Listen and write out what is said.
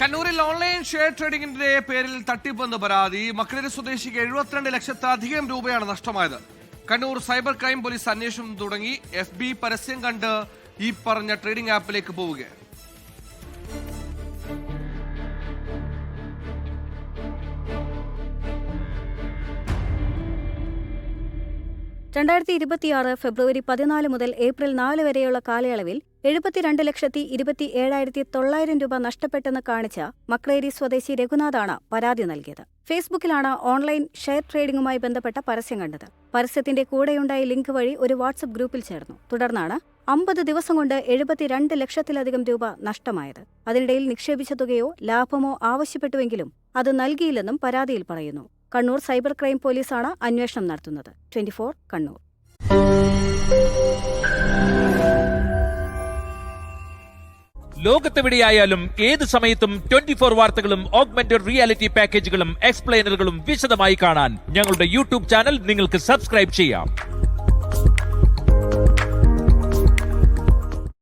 കണ്ണൂരിൽ online share ട്രേഡിംഗിന്റെ പേരിൽ തട്ടിപ്പെന്ന് പരാതി. മക്കളേരി സ്വദേശിക്ക് 72 ലക്ഷത്തിലധികം രൂപയാണ് നഷ്ടമായത്. കണ്ണൂർ സൈബർ ക്രൈം പോലീസ് അന്വേഷണം തുടങ്ങി. FB പരസ്യം കണ്ട് ഈ പറഞ്ഞ ട്രേഡിംഗ് ആപ്പിലേക്ക് പോവുകയാണ്. ഫെബ്രുവരി 14 മുതൽ ഏപ്രിൽ 4 വരെയുള്ള കാലയളവിൽ 72,27,900 രൂപ നഷ്ടപ്പെട്ടെന്ന് കാണിച്ച മക്കളേരി സ്വദേശി രഘുനാഥാണ് പരാതി നൽകിയത്. ഫേസ്ബുക്കിലാണ് ഓൺലൈൻ ഷെയർ ട്രേഡിംഗുമായി ബന്ധപ്പെട്ട പരസ്യം കണ്ടത്. പരസ്യത്തിന്റെ കൂടെയുണ്ടായ ലിങ്ക് വഴി ഒരു വാട്സ്ആപ്പ് ഗ്രൂപ്പിൽ ചേർന്നു. തുടർന്നാണ് 50 ദിവസം കൊണ്ട് 72 ലക്ഷത്തിലധികം രൂപ നഷ്ടമായത്. അതിനിടയിൽ നിക്ഷേപിച്ച തുകയോ ലാഭമോ ആവശ്യപ്പെട്ടുവെങ്കിലും അത് നൽകിയില്ലെന്നും പരാതിയിൽ പറയുന്നു. കണ്ണൂർ സൈബർ ക്രൈം പോലീസാണ് അന്വേഷണം നടത്തുന്നത്. 24 കണ്ണൂർ. ലോകത്തെവിടെയായാലും ഏത് സമയത്തും 24 വാർത്തകളും ഓഗ്മെന്റഡ് റിയാലിറ്റി പാക്കേജുകളും എക്സ്പ്ലെയിനറുകളും വിശദമായി കാണാൻ ഞങ്ങളുടെ യൂട്യൂബ് ചാനൽ നിങ്ങൾക്ക് സബ്സ്ക്രൈബ് ചെയ്യാം.